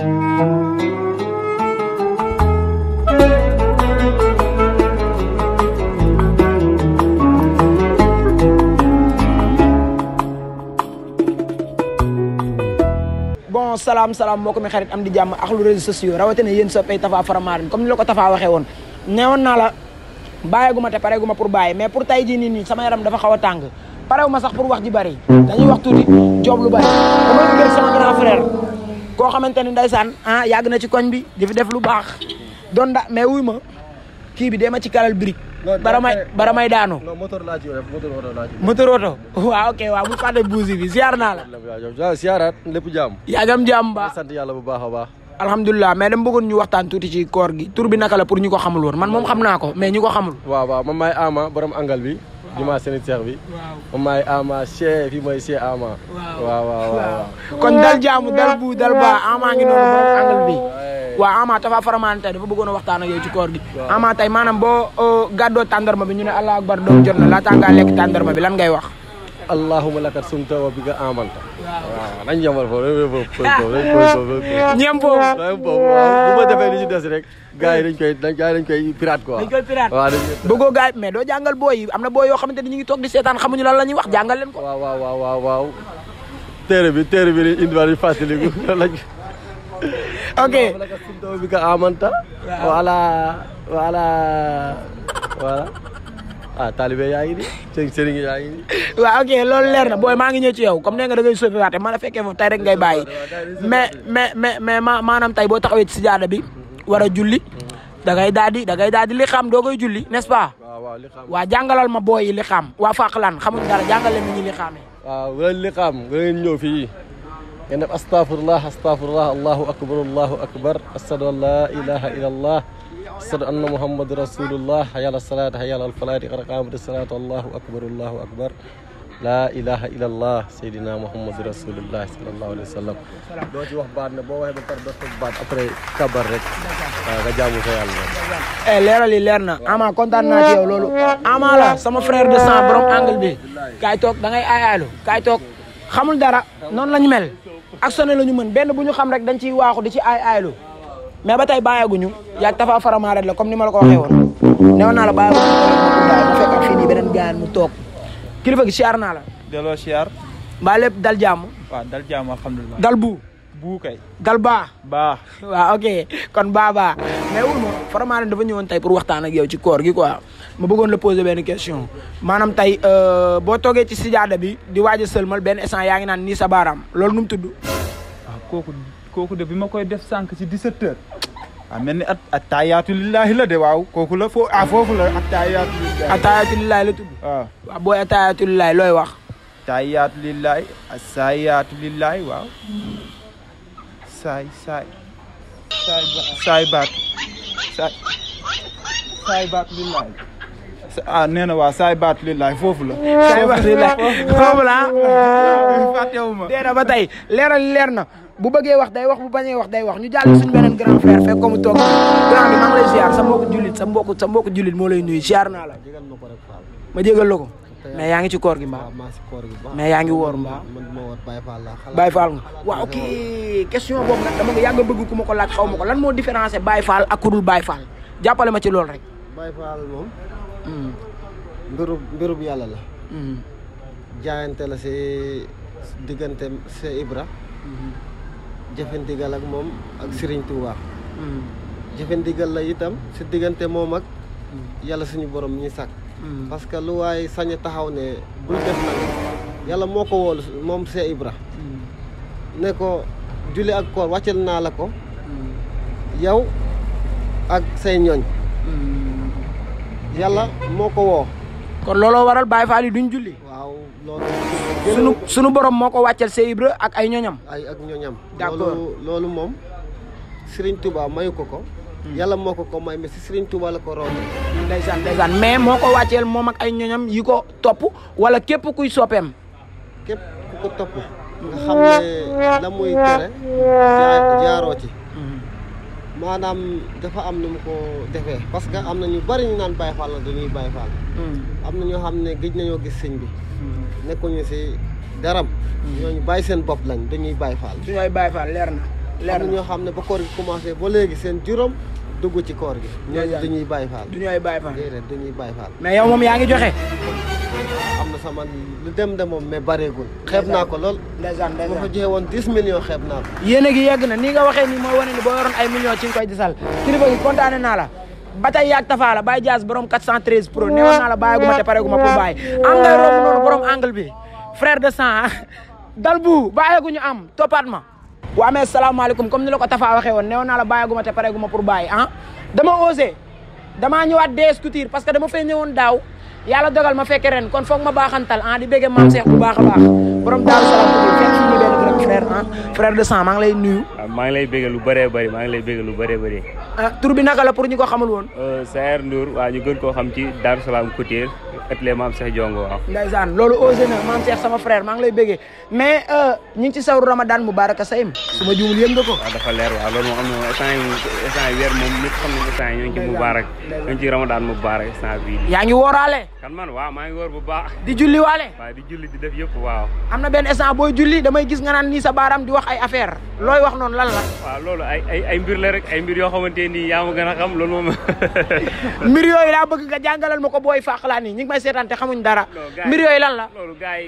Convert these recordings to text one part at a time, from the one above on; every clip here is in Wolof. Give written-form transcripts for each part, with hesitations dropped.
bon salaam mbokk mi xarit am di jàmm ak lu réseaux sociaux rawatina yéen soppay Tapha Faramareen comme ni la ko Tapha waxee woon neewoon naa la bàyyeeguma te pareeguma pour bàyyi mais pour tay jii nii sama yaram dafa xaw a tàng parewuma sax pour wax ji bari dañuy wax tuuti joob lu bari dama ñu gër sama grand frère koo xamante ni ndeysaan yàgg na ci koñ bi di fi def lu baax doon da mais wuy ma kii bi dee ma ci kalal brique bara may daanu moteur laa ci def moteur oto waaw ok waaw bu fàtte buusi bi ziar naa la siyaaraat lépp jàmm yaagam jàmm ba sant yàlla bu baax a baax alhamdulilah mais dama bëggoon ñu waxtaan tuuti ci koor gi tur bi naka la pour ñu ko xamul woon man moom xam naa ko mais ñu ko xamul waaw man maay Ama borom angal bi juma seen seex bi man maay Ama chef yi mooy chef Ama waaw kon dal jaamu dal bu dal ba Ama ngi noonu borom angal bi waaw Ama Tapha Faramareen tey dafa bëggoon a waxtaan ak yow ci koor gi Ama tey maanaam boo gàddoo tàndarma bi ñu ne allah akbar doom jot na laataa ngaa lekk tàndarma bi lan ngay wax allahumma lakat sumta wa bika amanta waaw nañ yemal foofu ñeem foofu bu ma defee li ci des rek gars yi dañ koy pirate quoi dañ koy pirate waaw bëggoo gars yi mais doo jàngal booy yi am na booy yoo xamante ni ñu ngi toog di seetaan xamuñu lan la ñuy wax jàngal leen ko waaw téere bi indiwaat yi fàttaliku lañ ok lakat sumta wa bika amanta voilà taalibe yaa ngi ni sëriñ yaa ngi ni waaw ok loolu leer na booy maa ngi ñëw ci yow comme nee nga da ngay sauvé waate ma la fekkee foofu tey rek ngay bàyyi mais maanaam tey boo taxawee ci sijaada bi war a julli da ngay daal di li xam doo koy julli n'est-ce pas waaw jàngalal ma booy yi li xam waa Faqlan xamuñ dara jàngal leen ni li xamee waaw wala li xam nga ngeen ñëw fii ngeen def astafurlah allahu akbar ashhadu an la ilaha illa allah ashhadu anna muhammadu rasulullah hayya ala salat hayya ala falah qad qamati salatu allahu akbar la ilaha illa allah sayyidina muhammadu rasulullah sallallahu alayhi wa sallam doo ci wax baat ne boo waxee ba pare doo teg baat après kabar rek nga jaamu sa yàlla leeral yi leer na Ama kontaan naa ci yow loolu Ama la sama frère de sang borom angle bi kaay toog da ngay aayaalu kaay toog xamul dara noonu lañu mel ak sonné la ñu mën benn bu ñu xam rek dañ ciy waaxu di ci aayaalu mais ba tey bàyyeeguñu yaag Tapha Faramareen la comme ni ma la ko waxee woon newoon naa la bàyyeeguñu ma fekkaat fii nii beneen gaan mu toog kilifa gi siyaar naa la delloo siyaar mbaa lépp dal jàmm waaw dal jàmm alhamdulilah dal bu kay dal baa waaw ok kon baa mais wul ma Faramareen dafa ñëwoon tey pour waxtaan ak yow ci koor gi quoi ma bëggoon la poser benn question maanaam tey boo toogee ci sijaada bi di waaj a sëlmal benn instant yaa ngi naan nii sa baaraam loolu nu mu tudd waaw kooku de bi ma koy def sànq ci 17 heures mel ni attayaatu lillahi la de waaw kooku la foofu la attayaatu lillahi la tudd waaw booy attayaatu lillahi looy wax attayaatu lillahi assayaatu lillahi waaw saay baat lillahi nee na waaw saay baat lillahi foofu la foofu la fàttewuma dee na ba tey leer na bu bëggee wax day wax bu bañee wax day wax ñu jàll suñu beneen grand frère fekk ko mu toog grand bi maa ngi lay ziar sa mbokku jullit moo lay nuyu ziar naa la ma jégal la ko mais yaa ngi ci koor gi mbaa mais yaa ngi woor mbaa Baye Fall nga waaw ok question boobu nag dama nga yàgg bëgg ku ma ko laaj xaw ma ko lan moo différencier Baye Fall ak ku dul Baye Fall jàppale ma ci loolu rek Baye Fall moom mbirub yàlla la jaayante la si diggante si Ibra jëfandigal ak moom ak Serigne Touba jëfandigal la itam si diggante moom ak yàlla suñu borom ñi sàkk parce que lu waay sañ taxaw ne bul def nag yàlla moo ko woolu moom see Ibra ne ko julli ak koor wàccal naa la ko yow ak say ñooñ yàlla moo ko woo kon looloo waral Baye Fall yi duñ julli waaw loolu sunu borom moo ko wàccal see Ibra ak ay ñoñam ak ñoñam d'accord loolu moom Serigne Touba mayu ko yàlla moo ko may mais si Serigne Touba la ko roon ndeysaan mais moo ko wàcceel moom ak ay ñoñam yi ko topp wala képp kuy soppeem képp ku ko topp nga xam ne la muy tere jaaroo ci maanaam dafa am nu mu ko defee parce que am na ñu bari ñu naan Baye Fall la dañuy Baye Fall am na ñoo xam ne gëj nañoo gis sëñ bi nekkuñu si daram ñooñu bàyyi seen bopp lañ dañuy Baye Fall suñooy Baye Fall leer na leer am na ñoo xam ne ba koor gi commencé ba léegi seen juróom dugg ci koor gi. ñooñu dañuy bàyyi faal. du ñooy bàyyi faal déedéet dañuy bàyyi faal. mais yow moom yaa ngi joxe. am na sama lu dem de moom mais bareegul. xeeb naa ko lool. ndeysaan ma fa joxe woon 10 millions xeeb naa ko. yéen a ngi yegg na nii nga waxee nii mooy wane ni boo yoroon ay millions ci nga koy disal kilifa gi kontaane naa la ba tey yaag Tafa la Baye Diaz borom 413 pro newoon naa la bàyyiguma te pareeguma pour bàyyi am ngay romb noonu borom angle bi frère de sang dal bu bàyyeeguñu am toppaat ma waa mais salaamaaleykum comme ni la ko Tafa waxee woon newoon naa la bàyyiguma te pareeguma pour bàyyi dama osé damaa ñëwaat DS Couture parce que dama fay ñëwoon daaw yàlla dogal ma fekke ren kon foog ma baaxantal di bégge maam Cheikh bu baax a baax borom Daaru Salaam fekk fii nii benn grand frère frère de sang maa ngi lay nuyu maa ngi lay bégge lu bëree bëri maa ngi lay bégge lu bëree bëri tur bi naka la pour ñu ko xamul woon Saer Ndour waaw ñu gën koo xam ci Daaru Salaam Couture atelier maam Cheikh Jongo waaw ndeysaan loolu osé na maam Cheikh sama frère maa ngi lay bégge mais ñu ngi ci sawru Ramadan Mubaraka Sayim su ma juumul yëg nga ko waaw dafa leer waaw loolu moom am na instant yi weer moom ñëpp xam nañ instant yi ñoo ngi ci Mubarak ñoo ngi ci Ramadan Mubarak instant bii yaa ngi wooraale kan man waaw maa ngi wóor bu baax di julli waale waaw di julli di def yëpp waaw am na benn instant booy julli damay gis nga naan nii sa baaraam di wax ay affaire looy wax noonu lan la waaw loolu ay mbir la rek ay mbir yoo xamante nii yaa ma gën a xam loolu moom mbir yooyu laa bëgg nga jàngalal ma ko booy fàqlaa nii ñi ngi may seetaan te xamuñ dara mbir yooyu lan la loolu gars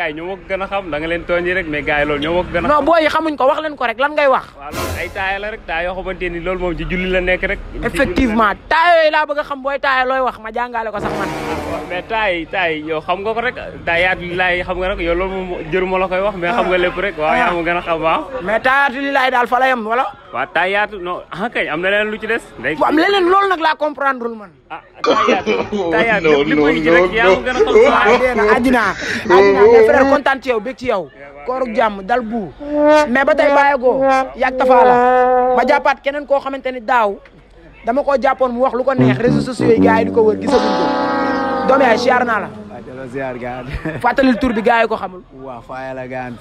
yi ñoo ma ko gën a xam da nga leen tooñi rek mais gars yi loolu ñoo ma ko gën a xam non booy yi xamuñ ko wax leen ko rek lan ngay wax waaw loolu ay taaya la rek taaya yoo xamante ni loolu moom ci julli la nekk rek effectivement taaya yooyu laa bëgg a xam booy taaya looy wax ma jàngale ko sax man mais taay yow xam nga ko rek taayaatu lilaay xam nga rek yow loolu moom jëruma la koy wax mais xam nga lépp rek waaw yaa ma gën a xam waaw mais taayaatu lilaay daal fa la yem wala waaw taayaatu non kañ am na leneen lu ci des am leneen loolu nag laa comprendre man taayaatu lépp lu ci rek yaa ma gën a xam déena àddina mais frère kontaan ci yow bég ci yow koorug jàmm dal bu mais ba tey bàyyegoo yàgg Tafa la ma jàppaat keneen koo xamante ni daaw dama koo jàppoon mu wax lu ko neex réseaux sociaux yi gars yi di ko wër gisaguñ ko doom yaay siyaar naa la ziar gaan fàttalil tur bi gars yi ko xamul waaw Faya la gaan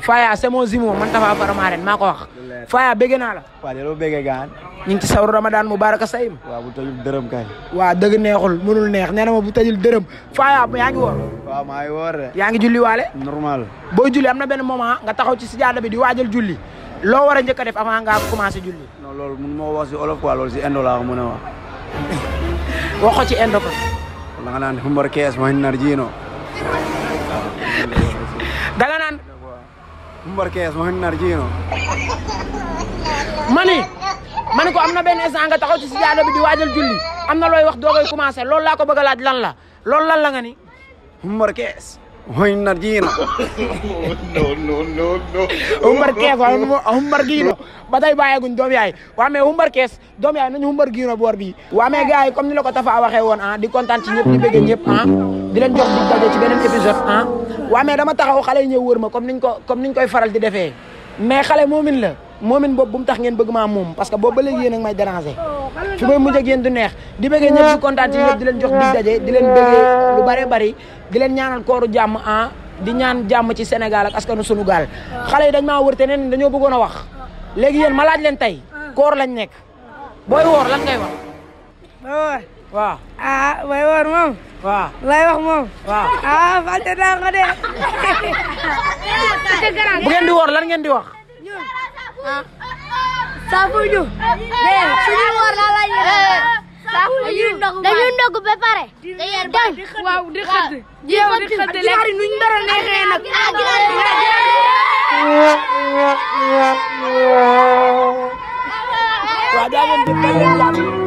Faya c'est mon zimo man Tafa Faramaren maa ko wax Faya bégg naa la waaw delloo bëgge gaan ñu ngi ci sawru Ramadan Mubaraka Sayim waaw bu tëjul dërëm kay waaw dëgg neexul mënul neex nee na ma bu tëjul dërëm Faya yaa ngi woor waaw maa ngi woor de yaa ngi julli waale normal boo julli am na benn moment nga taxaw ci sijaada bi di waajal julli loo war a njëkk a def avant nga commencé julli non loolu mun moo wax si olof quoi loolu si indo laa ko mën a wax waxo ci indo ko la nga naan humbar kees ma hinnar jiino danga naan humbar kees ma hinnar jiino mani ko am na benn instant nga taxaw ci sijaada bi di waajal julli am na looy wax doo koy commencé loolu laa ko bëgg a laaj lan la loolu lan la nga ni humbar kees ma hinnar jiino humbar kees humbar giino ba tey bàyyeeguñ doom yaay waa mais humbar kees doom yaay nañu humbar giino boor bi waa mais gars yi comme ni la ko Tafa waxee woon di kontaan ci ñëpp di bëgg ñëpp di leen jox dig daje ci beneen épisode waa mais dama taxaw xale yi ñëw wër ma comme niñ koy faral di defee mais xale moomin la moomin boobu bu mu tax ngeen bëgg maa moom parce que boobu ba léegi yéen a ngi may déranger fi may mujj ak yéen du neex di bëggee ñëpp di kontaan ci ñëpp di leen jox dig daje di leen bëggee lu bare bari di leen ñaanal kooru jàmm di ñaan jàmm ci Sénégal ak askanu sunu gaal xale yi dañ maa wër te neen dañoo bëggoon a wax léegi yéen ma laaj leen tey koor lañ nekk booy woor lan ngay wax waaw booy woor moom waaw lay wax moom waaw fàtte naa ko de bu ngeen di woor lan ngeen di wax saafuñu suñu woor la la dañuy ndog ba pare waaw di xëdd jéem di xëdd lekk nuñ dara neexee nag waaw